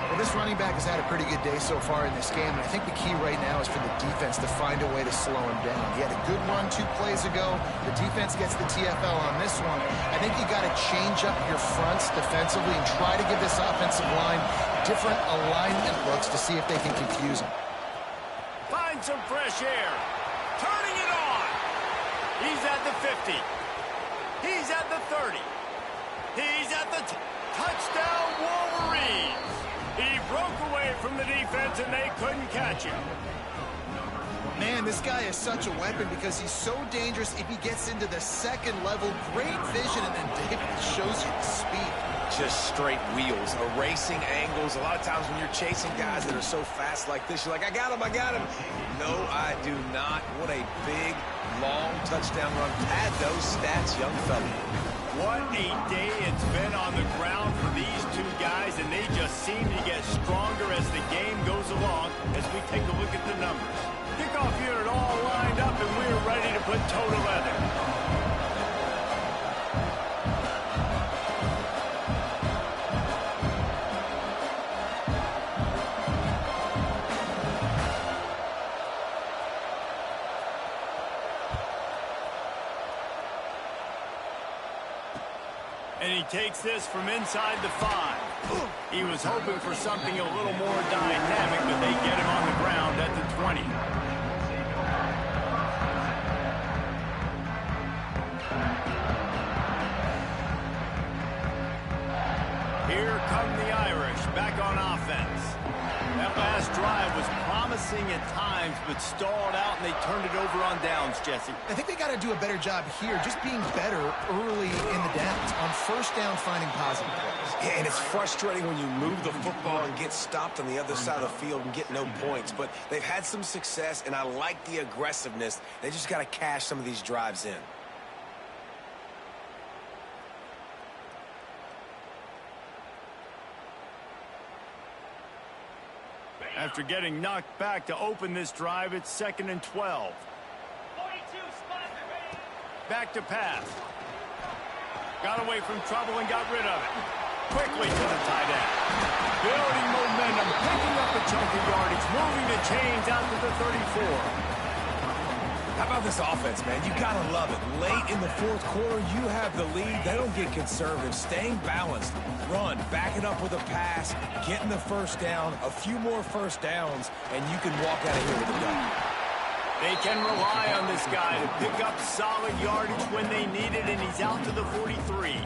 Well, this running back has had a pretty good day so far in this game, and I think the key right now is for the defense to find a way to slow him down. He had a good run 2 plays ago. The defense gets the TFL on this one. I think you got to change up your fronts defensively and try to give this offensive line different alignment looks to see if they can confuse him. Find some fresh air. Turning it on. He's at the 50. He's at the 30. He's at the touchdown Wolverines. He broke away from the defense, and they couldn't catch him. Man, this guy is such a weapon because he's so dangerous if he gets into the second level. Great vision, and then David shows you the speed. Just straight wheels, erasing angles. A lot of times when you're chasing guys that are so fast like this, you're like, I got him, I got him. No, I do not. What a big, long touchdown run. Pad those stats, young fella. What a day it's been on the ground for these 2 guys, and they just seem to get stronger as the game goes along as we take a look at the numbers. Kickoff unit all lined up, and we're ready to put toe to leather. And he takes this from inside the 5. He was hoping for something a little more dynamic, but they get him on the ground at the 20. Here come the Irish back on offense. That last drive was promising at times, but stalled out, and they turned it over on downs, Jesse. I think they got to do a better job here, just being better early in the downs. On first down, finding positive plays. Yeah, and it's frustrating when you move the football and get stopped on the other side of the field and get no points. But they've had some success, and I like the aggressiveness. They just got to cash some of these drives in. After getting knocked back to open this drive, it's 2nd and 12. Back to pass. Got away from trouble and got rid of it. Quickly to the tight end. Building momentum, picking up a chunk of yardage, moving the chains out to the 34. How about this offense, man? You gotta love it. Late in the 4th quarter, you have the lead. They don't get conservative. Staying balanced. Run, back it up with a pass, getting the first down, a few more first downs, and you can walk out of here with a dub. They can rely on this guy to pick up solid yardage when they need it, and he's out to the 43.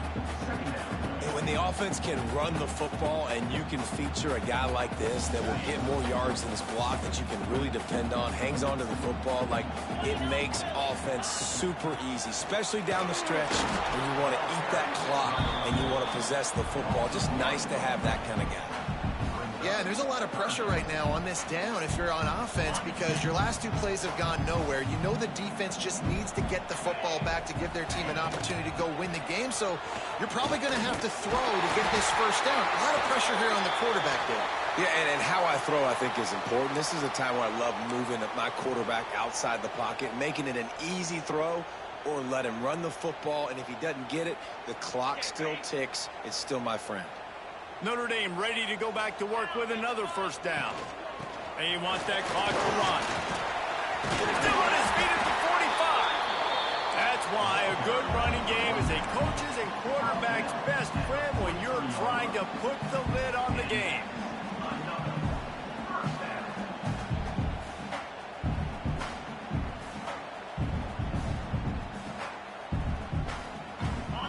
And when the offense can run the football and you can feature a guy like this that will get more yards than this block that you can really depend on, hangs on to the football, like it makes offense super easy, especially down the stretch when you want to eat that clock and you want to possess the football. Just nice to have that kind of guy. Yeah, there's a lot of pressure right now on this down if you're on offense because your last 2 plays have gone nowhere. You know the defense just needs to get the football back to give their team an opportunity to go win the game, so you're probably going to have to throw to get this first down. A lot of pressure here on the quarterback there. Yeah, and how I throw, I think, is important. This is a time where I love moving my quarterback outside the pocket, making it an easy throw, or let him run the football, and if he doesn't get it, the clock still ticks. It's still my friend. Notre Dame ready to go back to work with another first down. They want that clock to run. Still on his feet at the 45. That's why a good running game is a coach's and quarterback's best friend when you're trying to put the lid on the game.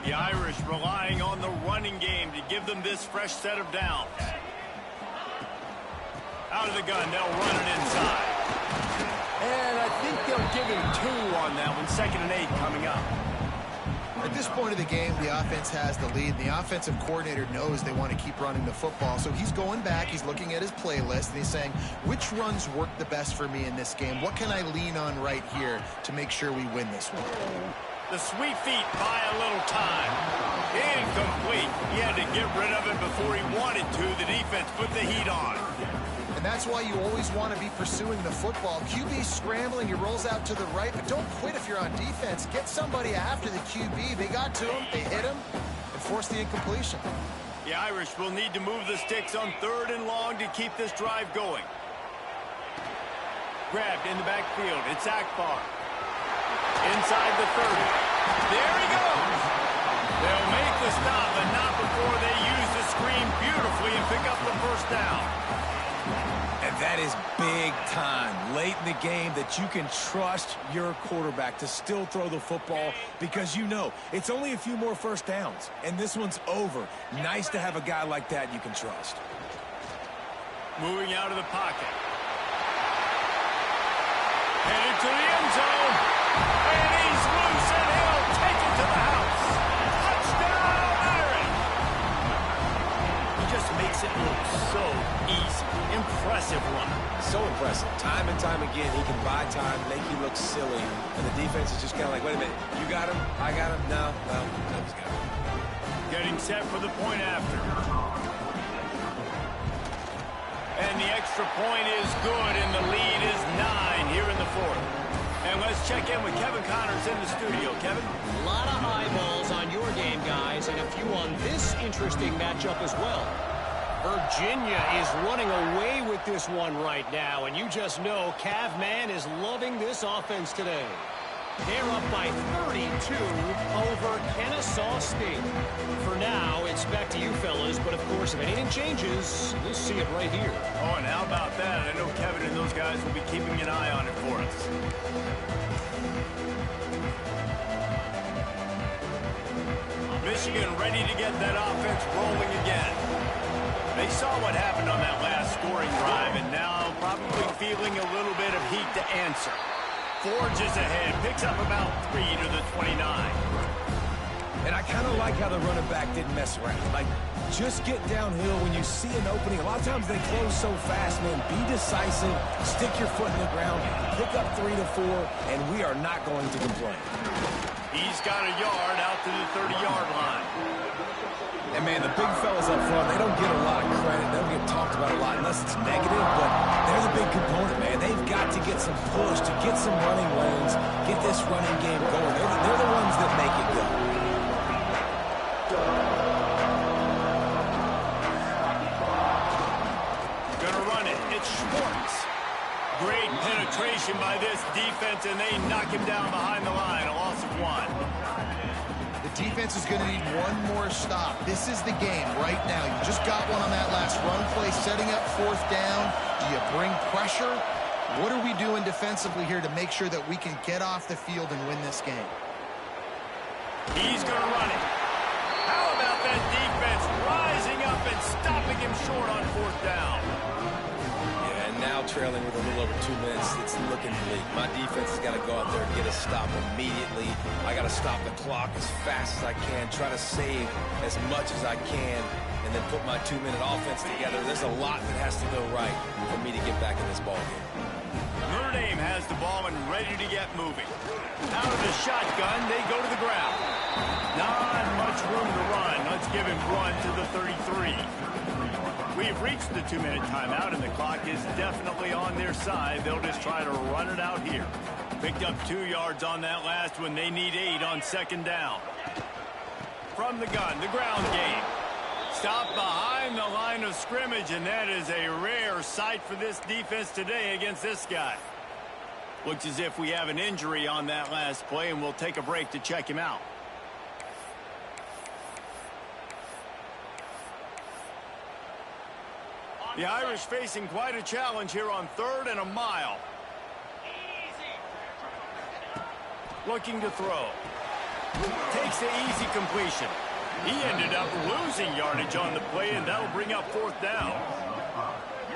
The Irish relying on the running game to give them this fresh set of downs. Out of the gun, they'll run it inside. And I think they'll give him 2 on that one. 2nd and 8 coming up. At this point of the game, the offense has the lead. The offensive coordinator knows they want to keep running the football. So he's going back, he's looking at his playlist, and he's saying, which runs work the best for me in this game? What can I lean on right here to make sure we win this one? The sweet feet buy a little time. Incomplete. He had to get rid of it before he wanted to. The defense put the heat on. And that's why you always want to be pursuing the football. QB scrambling, he rolls out to the right, but don't quit if you're on defense. Get somebody after the QB. They got to him, they hit him, and forced the incompletion. The Irish will need to move the sticks on 3rd and long to keep this drive going. Grabbed in the backfield. It's Akbar. Inside the 30. There he goes. They'll make the stop, but not before they use the screen beautifully and pick up the 1st down. And that is big time late in the game that you can trust your quarterback to still throw the football because you know it's only a few more 1st downs, and this one's over. Nice to have a guy like that you can trust. Moving out of the pocket. Headed to the end zone. And he's loose, and he'll take it to the house. Touchdown, Irish! He just makes it look so easy. Impressive run. So impressive. Time and time again, he can buy time, make you look silly, and the defense is just kind of like, wait a minute, you got him? I got him? No, he's got him. Getting set for the point after. And the extra point is good, and the lead is 9 here in the 4th. And let's check in with Kevin Connors in the studio. Kevin? A lot of eyeballs on your game, guys, and a few on this interesting matchup as well. Virginia is running away with this one right now, and you just know Cav Man is loving this offense today. They're up by 32 over Kennesaw State. For now, it's back to you fellas, but of course, if anything changes, you'll see it right here. Oh, and how about that? I know Kevin and those guys will be keeping an eye on it for us. Michigan ready to get that offense rolling again. They saw what happened on that last scoring drive, and now probably feeling a little bit of heat to answer. Forges ahead, picks up about 3 to the 29. And I kind of like how the running back didn't mess around. Like, just get downhill when you see an opening. A lot of times they close so fast, man. Be decisive, stick your foot in the ground, pick up 3 to 4, and we are not going to complain. He's got a yard out to the 30-yard line. And, man, the big fellas up front, they don't get a lot of credit. They don't get talked about a lot unless it's negative, but they're the big component, man. They've got to get some push, to get some running lanes, get this running game going. They're the ones that make it go. Gonna run it. It's Schwartz. Great penetration by this defense, and they knock him down behind the line. A loss of 1. The defense is going to need one more stop. This is the game right now. You just got one on that last run play, setting up 4th down. Do you bring pressure? What are we doing defensively here to make sure that we can get off the field and win this game? He's going to run it. How about that defense rising up and stopping him short on 4th down? Yeah, and now trailing with a little over 2 minutes, it's looking bleak. My defense has got to go out there and get a stop immediately. I got to stop the clock as fast as I can, try to save as much as I can, and then put my 2-minute offense together. There's a lot that has to go right for me to get back in this ballgame. Notre Dame has the ball and ready to get moving. Out of the shotgun, they go to the ground. Not much room to run. Let's give him 1 to the 33. We've reached the 2-minute timeout, and the clock is definitely on their side. They'll just try to run it out here. Picked up 2 yards on that last one. They need 8 on 2nd down. From the gun, the ground game. Stopped behind the line of scrimmage, and that is a rare sight for this defense today against this guy. Looks as if we have an injury on that last play, and we'll take a break to check him out. The Irish facing quite a challenge here on 3rd and a mile. Looking to throw. Takes the easy completion. He ended up losing yardage on the play, and that'll bring up 4th down.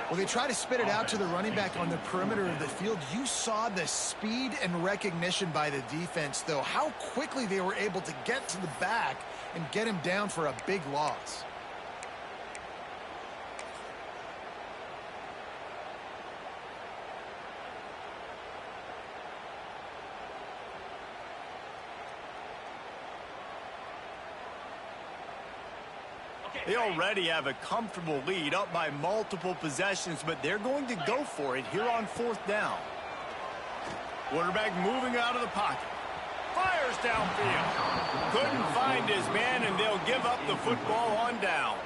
Well, they try to spit it out to the running back on the perimeter of the field. You saw the speed and recognition by the defense, though, how quickly they were able to get to the back and get him down for a big loss. They already have a comfortable lead, up by multiple possessions, but they're going to go for it here on 4th down. Quarterback moving out of the pocket. Fires downfield. Couldn't find his man, and they'll give up the football on downs.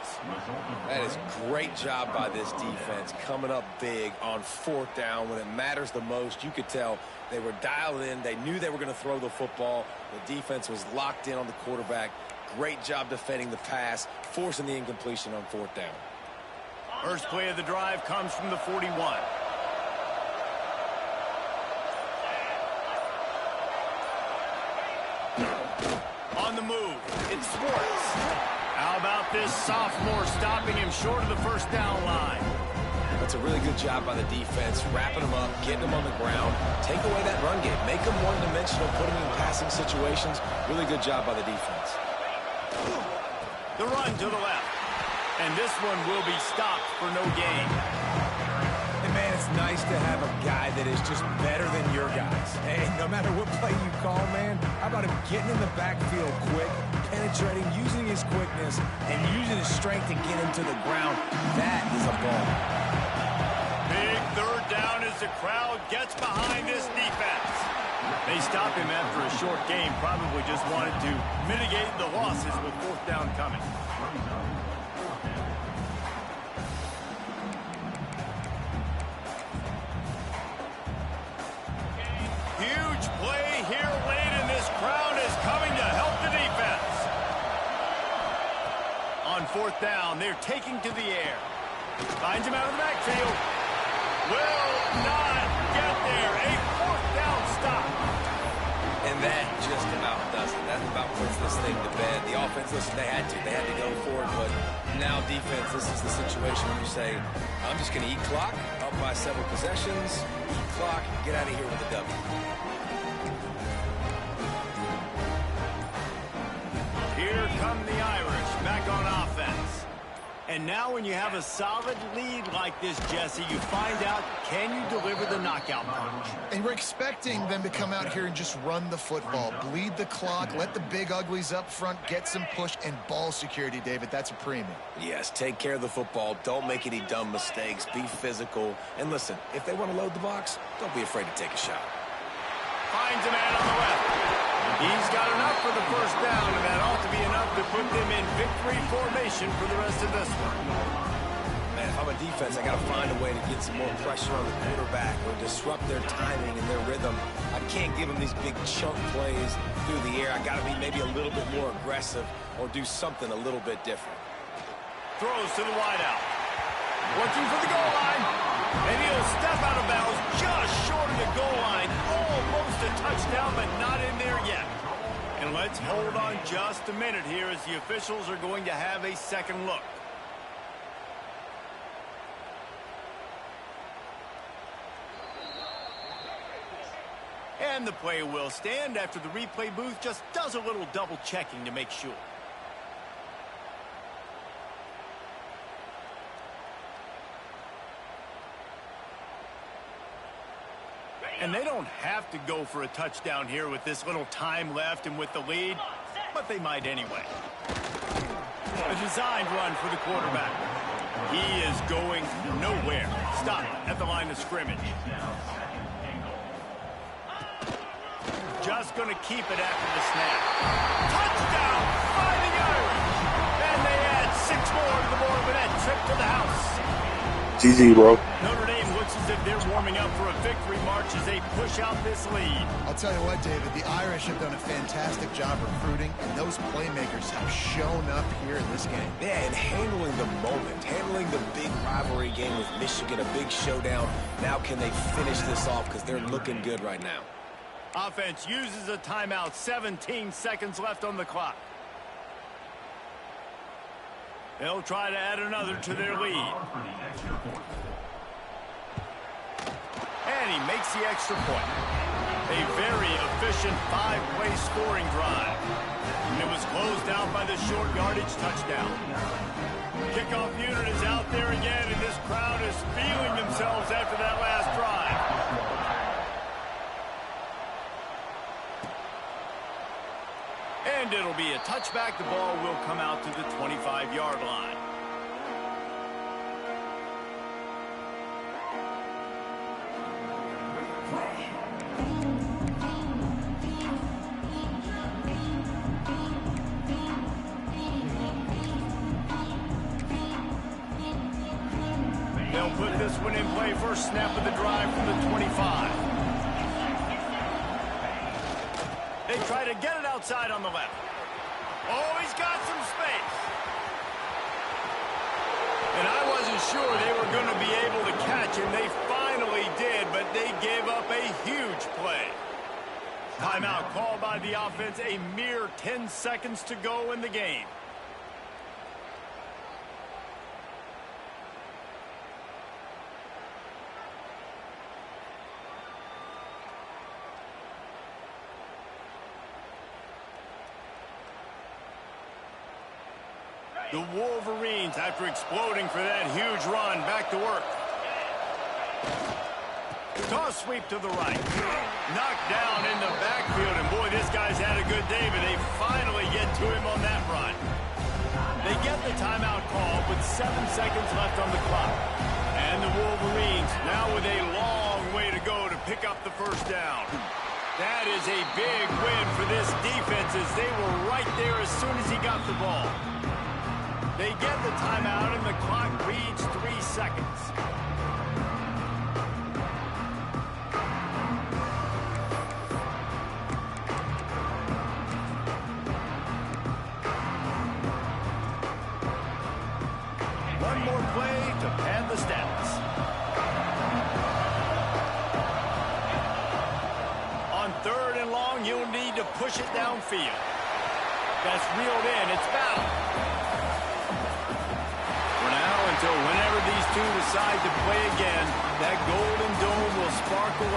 That is great job by this defense, coming up big on 4th down when it matters the most. You could tell they were dialed in. They knew they were going to throw the football. The defense was locked in on the quarterback. Great job defending the pass, forcing the incompletion on 4th down. First play of the drive comes from the 41. On the move, it's Swartz. How about this sophomore stopping him short of the first down line? That's a really good job by the defense, wrapping him up, getting him on the ground, take away that run game, make him one-dimensional, put him in passing situations. Really good job by the defense. The run to the left. And this one will be stopped for no gain. And man, it's nice to have a guy that is just better than your guys. Hey, no matter what play you call, man, how about him getting in the backfield quick, penetrating, using his quickness, and using his strength to get him to the ground. That is a ball. Big 3rd down as the crowd gets behind this defense. They stopped him after a short game, probably just wanted to mitigate the losses with 4th down coming. Huge play here late, and this crowd is coming to help the defense. On 4th down, they're taking to the air. Finds him out of the backfield. Will not get there. A 4th down stop. And that just about does it. That about puts this thing to bed. The offense, listen, they had to go for it, but now defense, this is the situation where you say, I'm just going to eat clock, up by several possessions, eat clock, get out of here with a W. Here come the Irish back on offense. And now when you have a solid lead like this, Jesse, you find out, can you deliver the knockout punch? And we're expecting them to come out here and just run the football, bleed the clock, let the big uglies up front, get some push, and ball security, David. That's a premium. Yes, take care of the football. Don't make any dumb mistakes. Be physical. And listen, if they want to load the box, don't be afraid to take a shot. Finds a man on the left. He's got enough for the first down, and that ought to be enough to put them in victory formation for the rest of this one. Man, if I'm a defense, I got to find a way to get some more pressure on the quarterback or disrupt their timing and their rhythm. I can't give them these big chunk plays through the air. I got to be maybe a little bit more aggressive or do something a little bit different. Throws to the wideout. Working for the goal line. And he'll step out of bounds just short of the goal line. Almost a touchdown, but not in there yet. And let's hold on just a minute here as the officials are going to have a second look. And the play will stand after the replay booth just does a little double checking to make sure. And they don't have to go for a touchdown here with this little time left and with the lead, but they might anyway. A designed run for the quarterback. He is going nowhere. Stop at the line of scrimmage. Just going to keep it after the snap. Touchdown by the Irish. And they add 6 more to the board with that trip to the house. GG, bro. Notre Dame looks as if they're warming up for a victory march as they push out this lead. I'll tell you what, David, the Irish have done a fantastic job recruiting, and those playmakers have shown up here in this game. Yeah, and handling the moment, handling the big rivalry game with Michigan, a big showdown. Now can they finish this off because they're looking good right now. Offense uses a timeout, 17 seconds left on the clock. They'll try to add another to their lead. and he makes the extra point. A very efficient 5-play scoring drive. And it was closed out by the short yardage touchdown. Kickoff unit is out there again, and this crowd is feeling themselves after that last drive. And it'll be a touchback. The ball will come out to the 25-yard line. They'll put this one in play. First snap of the drive from the 25. They try to get it outside on the left. Oh, he's got some space. And I wasn't sure they were going to be able to catch him. They finally did, but they gave up a huge play. Timeout called by the offense. A mere 10 seconds to go in the game. The Wolverines, after exploding for that huge run, back to work. Toss sweep to the right. Knocked down in the backfield, and boy, this guy's had a good day, but they finally get to him on that run. They get the timeout call with 7 seconds left on the clock. And the Wolverines now with a long way to go to pick up the first down. That is a big win for this defense, as they were right there as soon as he got the ball. They get the timeout, and the clock reads 3 seconds. One more play to pad the stats. On 3rd and long, you'll need to push it downfield. That's reeled in. It's fouled. Until whenever these two decide to play again, that Golden Dome will sparkle